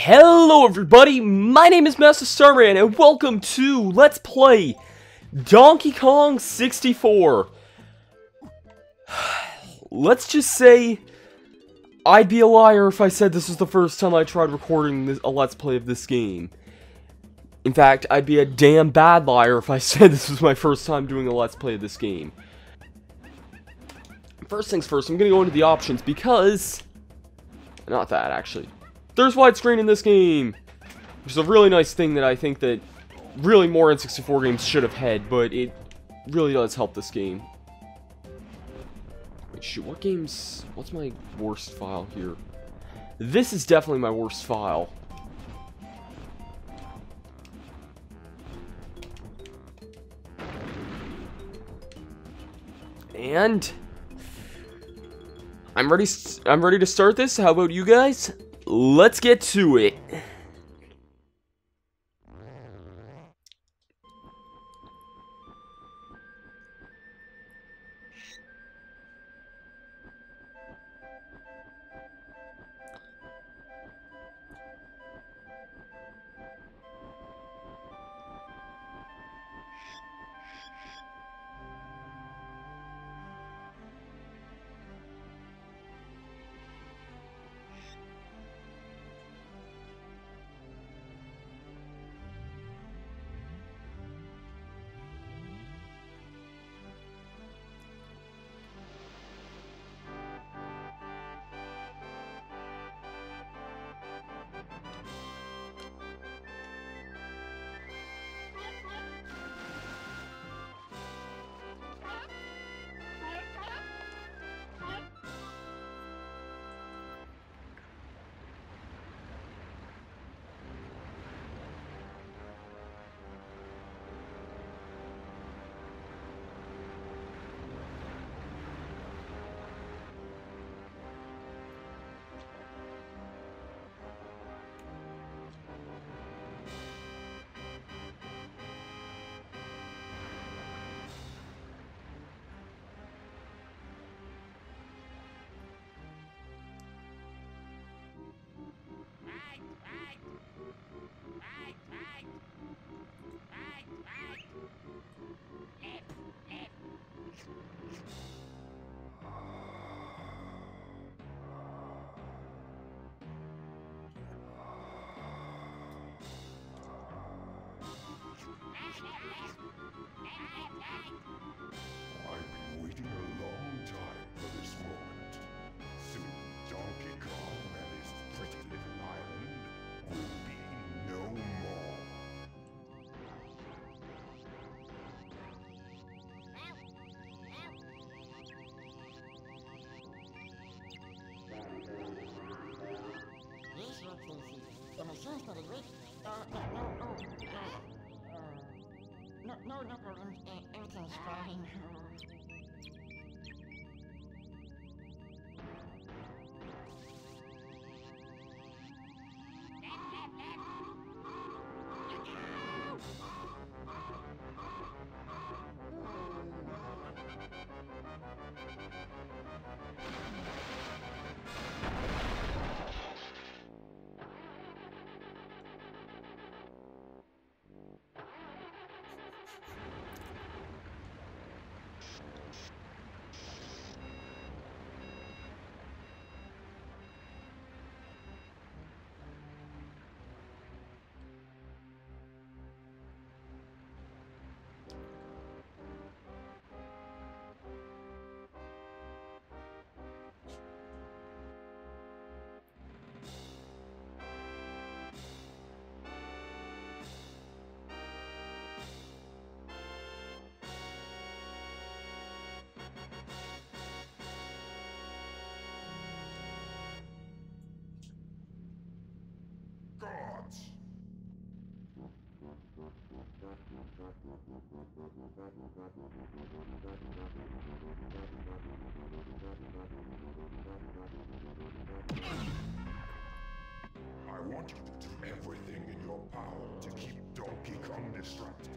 Hello everybody, my name is Masterstarman and welcome to Let's Play Donkey Kong 64. Let's just say, I'd be a liar if I said this was the first time I tried recording a Let's Play of this game. In fact, I'd be a damn bad liar if I said this was my first time doing a Let's Play of this game. First things first, I'm gonna go into the options because... Not that, actually. There's widescreen in this game! Which is a really nice thing that I think that really more N64 games should have had, but it really does help this game. Wait, shoot, what games... What's my worst file here? This is definitely my worst file. And... I'm ready to start this. How about you guys? Let's get to it. The machine's pretty weak. No problem. Everything's fine. Gods! I want you to do everything in your power to keep Donkey Kong distracted.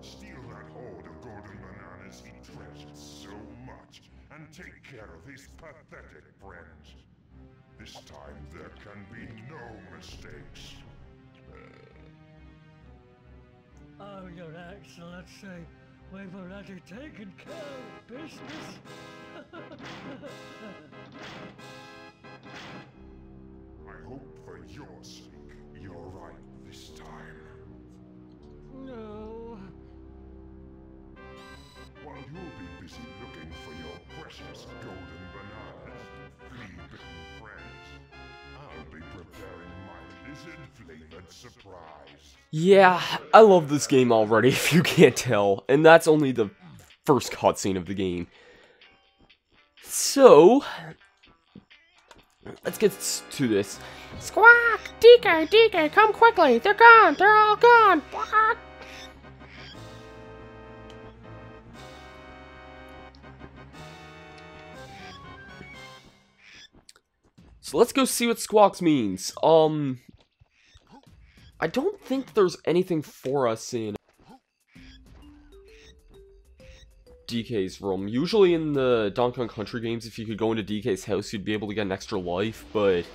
Steal that hoard of golden bananas he treasured so much, and take care of his pathetic friends. This time there can be no mistakes. Oh, Your Excellency, we've already taken care of business. I hope for your sake you're right this time. No. While you'll be busy looking for your precious golden bananas, flea-bitten friends, I'll be preparing my lizard-flavored surprise. Yeah, I love this game already, if you can't tell. And that's only the first cutscene of the game. So, let's get to this. Squawk! DK, come quickly! They're gone! They're all gone! What? So let's go see what Squawks means. I don't think there's anything for us in DK's room. Usually in the Donkey Kong Country games, if you could go into DK's house, you'd be able to get an extra life, but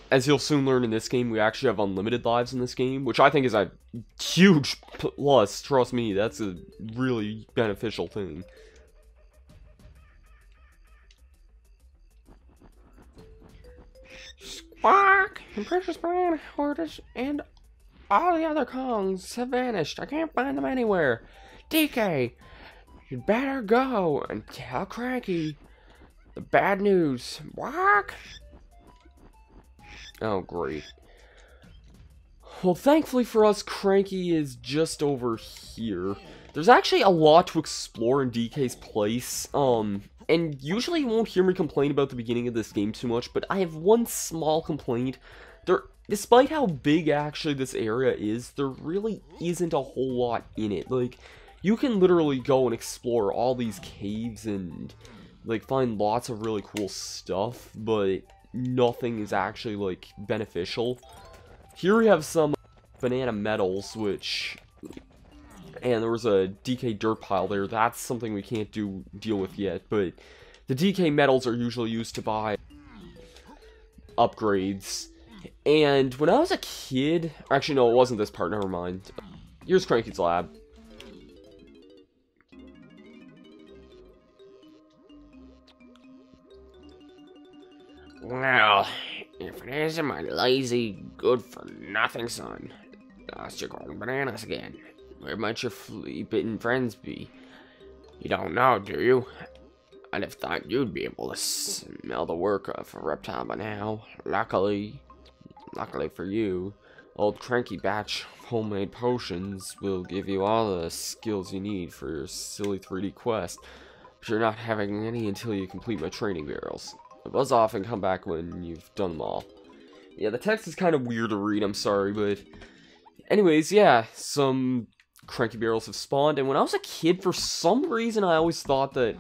as you'll soon learn in this game, we actually have unlimited lives in this game, which I think is a huge plus. Trust me, that's a really beneficial thing. Squawk! And Precious Banana Hortus and all the other Kongs have vanished. I can't find them anywhere. DK, you'd better go and tell Cranky the bad news. Squawk! Oh, great. Well, thankfully for us, Cranky is just over here. There's actually a lot to explore in DK's place, and usually you won't hear me complain about the beginning of this game too much, but I have one small complaint. Despite how big actually this area is, there really isn't a whole lot in it. Like, you can literally go and explore all these caves and, like, find lots of really cool stuff, but nothing is actually, like, beneficial. Here we have some banana metals, which... And there was a DK dirt pile there. That's something we can't deal with yet, but the DK metals are usually used to buy upgrades. And when I was a kid... Actually, no, it wasn't this part, never mind. Here's Cranky's lab. Well, if it isn't my lazy, good-for-nothing son, lost your golden bananas again. Where might your flea-bitten friends be? You don't know, do you? I'd have thought you'd be able to smell the work of a reptile by now. Luckily for you, old Cranky batch of homemade potions will give you all the skills you need for your silly 3D quest. But you're not having any until you complete my training barrels. Buzz off and come back when you've done them all. Yeah, the text is kind of weird to read, I'm sorry, but... Anyways, yeah, some Cranky barrels have spawned, and when I was a kid, for some reason, I always thought that...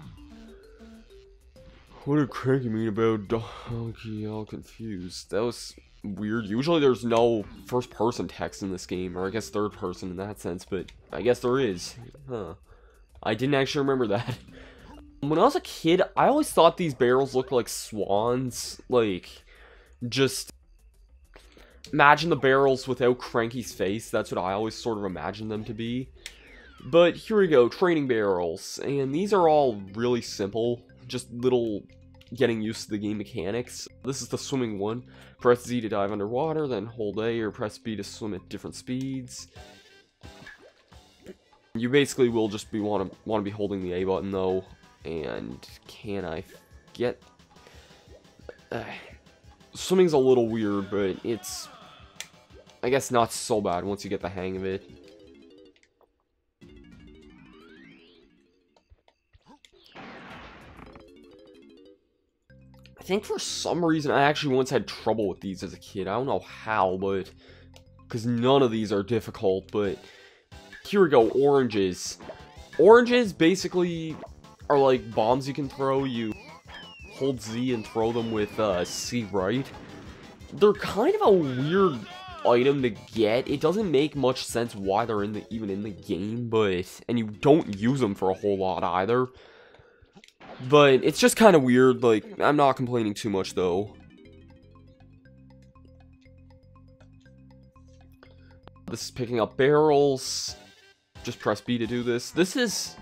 What did Cranky mean about Donkey? All confused. That was weird. Usually there's no first-person text in this game, or I guess third-person in that sense, but I guess there is. Huh. I didn't actually remember that. When I was a kid, I always thought these barrels looked like swans. Like, just... Imagine the barrels without Cranky's face. That's what I always sort of imagined them to be. But here we go, training barrels. And these are all really simple. Just little getting used to the game mechanics. This is the swimming one. Press Z to dive underwater, then hold A or press B to swim at different speeds. You basically will just want to be holding the A button though. And can I get... Swimming's a little weird, but it's... I guess not so bad once you get the hang of it. I think for some reason I actually once had trouble with these as a kid. I don't know how, but... Because none of these are difficult, but... Here we go, oranges. Oranges basically are like bombs you can throw. You hold Z and throw them with C right. They're kind of a weird item to get. It doesn't make much sense why they're even in the game, but... And you don't use them for a whole lot either. But it's just kind of weird. Like, I'm not complaining too much though. This is picking up barrels. just press B to do this. This is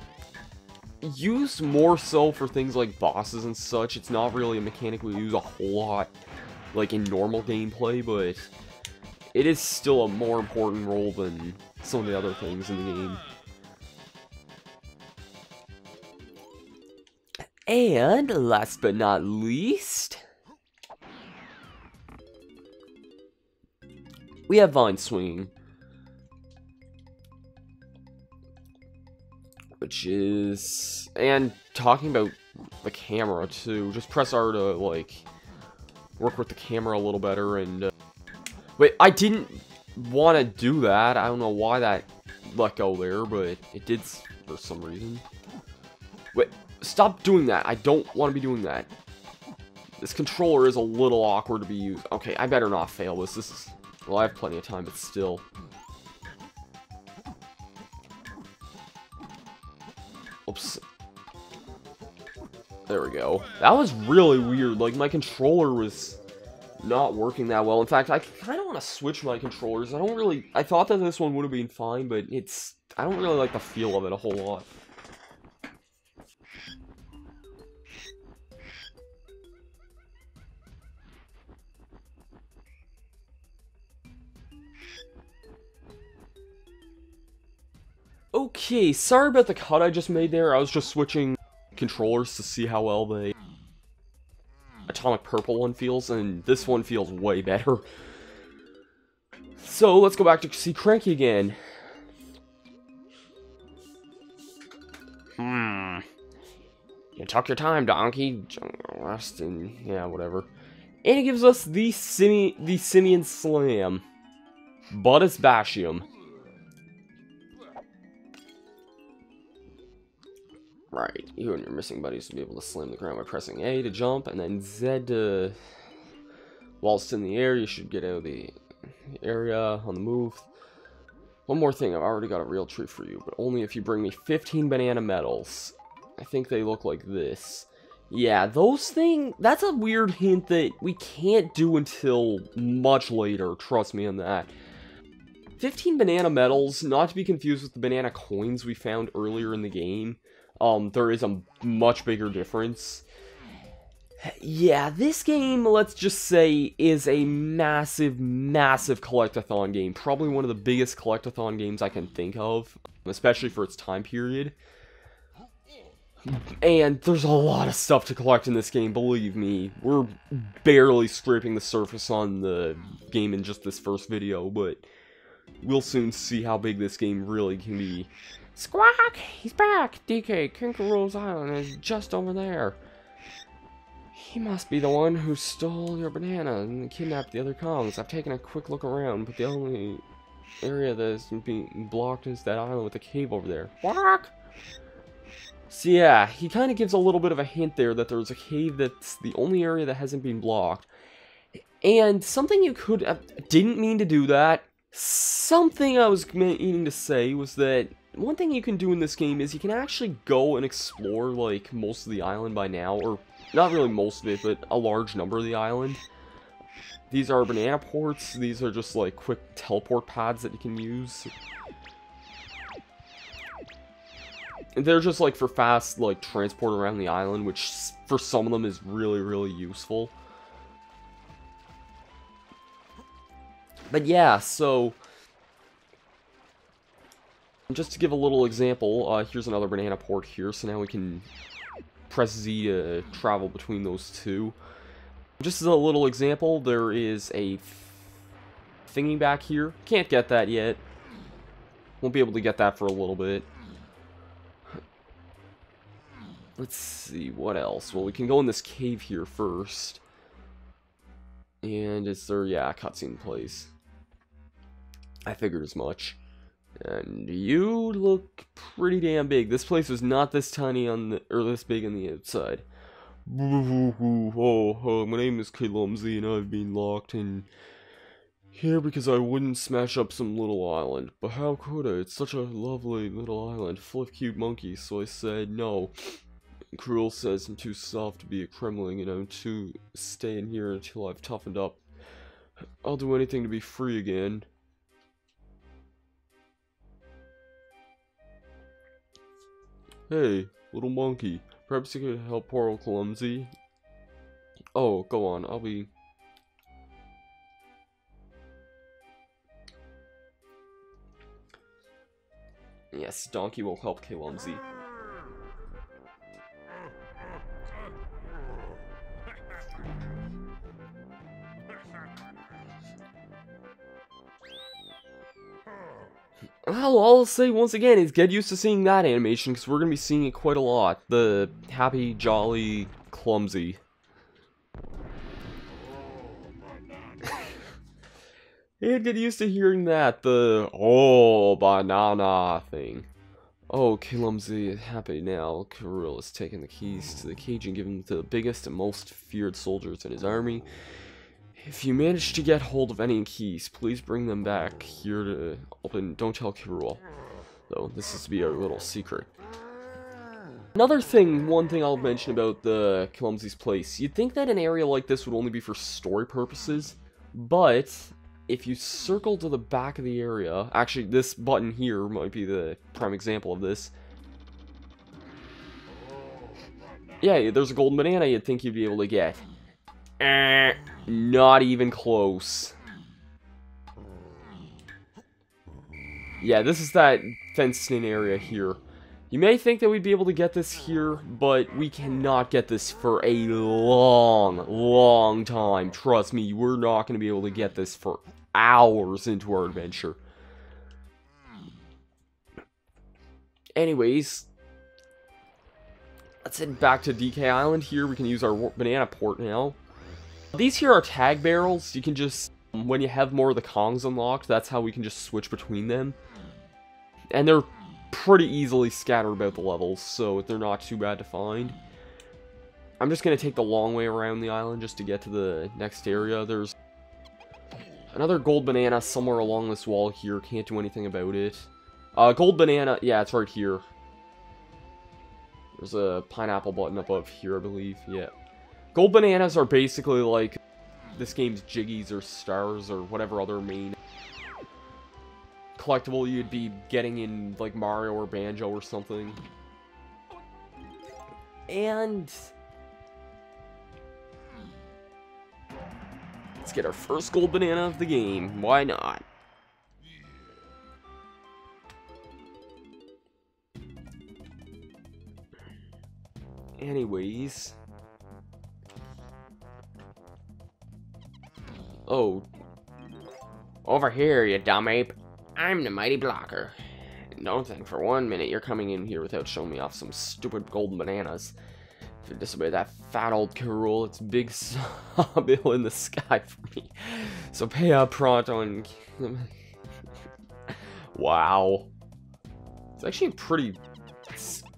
used more so for things like bosses and such. It's not really a mechanic we use a whole lot, like in normal gameplay, but it is still a more important role than some of the other things in the game. And last but not least, we have Vine Swing, which is, and talking about the camera too, just press R to like work with the camera a little better. And wait, I didn't want to do that. I don't know why that let go there, but it did for some reason. Wait, stop doing that. I don't want to be doing that. This controller is a little awkward to be used. Okay, I better not fail this. This is, well, I have plenty of time, but still. Oops. There we go. That was really weird. Like, my controller was not working that well. In fact, I kind of want to switch my controllers. I thought that this one would have been fine, but I don't really like the feel of it a whole lot. Okay, sorry about the cut I just made there. I was just switching controllers to see how well the Atomic Purple one feels, and this one feels way better. So, let's go back to see Cranky again. You took your time, donkey. Rest and Yeah, whatever. And it gives us the Simian Slam. Budus Bashium. Right, you and your missing buddies will be able to slam the ground by pressing A to jump, and then Z to... Whilst in the air, you should get out of the area on the move. One more thing, I've already got a real treat for you, but only if you bring me 15 banana medals. I think they look like this. Yeah, those things... That's a weird hint that we can't do until much later, trust me on that. 15 banana medals, not to be confused with the banana coins we found earlier in the game. There is a much bigger difference. Yeah, this game, let's just say, is a massive, massive collectathon game. Probably one of the biggest collectathon games I can think of, especially for its time period. And there's a lot of stuff to collect in this game, believe me. We're barely scraping the surface on the game in just this first video, but we'll soon see how big this game really can be. Squawk! He's back! DK, Kangaroo's Island is just over there. He must be the one who stole your banana and kidnapped the other Kongs. I've taken a quick look around, but the only area that is being blocked is that island with the cave over there. Squawk! So yeah, he kind of gives a little bit of a hint there that there's a cave that's the only area that hasn't been blocked. And something you could... didn't mean to do that. Something I was meaning to say was that one thing you can do in this game is you can actually go and explore, like, most of the island by now, or not really most of it, but a large number of the island. These are banana ports. These are just, like, quick teleport pads that you can use. And they're just, like, for fast, like, transport around the island, which for some of them is really, really useful. But yeah, so... just to give a little example, here's another banana port here, so now we can press Z to travel between those two. Just as a little example, there is a thingy back here. Can't get that yet. Won't be able to get that for a little bit. Let's see, what else? Well, we can go in this cave here first. And is there, yeah, a cutscene plays. I figured as much. And you look pretty damn big. This place was not this tiny on the, or this big on the outside. Oh, my name is Kalumsy and I've been locked in here because I wouldn't smash up some little island. But how could I? It's such a lovely little island full of cute monkeys, so I said no. Cruel says I'm too soft to be a Kremling and I'm too staying here until I've toughened up. I'll do anything to be free again. Hey, little monkey. Perhaps you could help poor old Clumsy? Oh, go on. I'll be... Yes, Donkey will help Clumsy. Well, all I'll say once again is get used to seeing that animation, because we're going to be seeing it quite a lot. The happy, jolly, Clumsy. And get used to hearing that, the, oh, banana thing. Oh, Clumsy is happy now. Kirill has taken the keys to the cage and given them to the biggest and most feared soldiers in his army. If you manage to get hold of any keys, please bring them back here to open. Don't tell Kirill, though. This is to be our little secret. One thing I'll mention about the Clumsy's place. You'd think that an area like this would only be for story purposes, but if you circle to the back of the area, actually this button here might be the prime example of this. Yeah, there's a golden banana you'd think you'd be able to get. Not even close. Yeah, this is that fenced-in area here. You may think that we'd be able to get this here, but we cannot get this for a long, long time. Trust me, we're not going to be able to get this for hours into our adventure. Anyways, let's head back to DK Island here. We can use our banana port now. These here are tag barrels. You can just, when you have more of the Kongs unlocked, that's how we can just switch between them. And they're pretty easily scattered about the levels, so they're not too bad to find. I'm just going to take the long way around the island just to get to the next area. There's another gold banana somewhere along this wall here. Can't do anything about it. Gold banana, yeah, it's right here. There's a pineapple button above here, I believe, yeah. Gold bananas are basically like this game's Jiggies or Stars or whatever other main collectible you'd be getting in like Mario or Banjo or something. And let's get our first gold banana of the game. Why not? Anyways. Oh. Over here, you dumb ape. I'm the mighty blocker. Don't think for 1 minute you're coming in here without showing me off some stupid golden bananas. If you disobey that fat old Kirill, it's big sawmill in the sky for me. So pay up pronto and... Wow. It's actually pretty...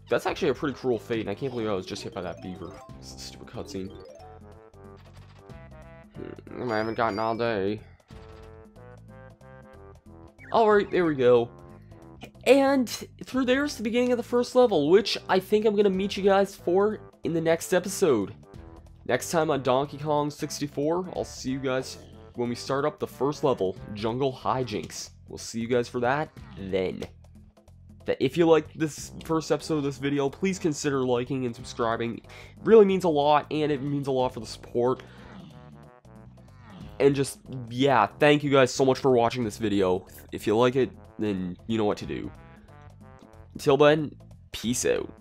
That's actually a pretty cruel fate, and I can't believe I was just hit by that beaver. It's a stupid cutscene. I haven't gotten all day. Alright, there we go. And through there's the beginning of the first level, which I think I'm going to meet you guys for in the next episode. Next time on Donkey Kong 64, I'll see you guys when we start up the first level, Jungle Hijinks. We'll see you guys for that then. If you like this first episode of this video, please consider liking and subscribing. It really means a lot, and it means a lot for the support. And just, yeah, thank you guys so much for watching this video. If you like it, then you know what to do. Until then, peace out.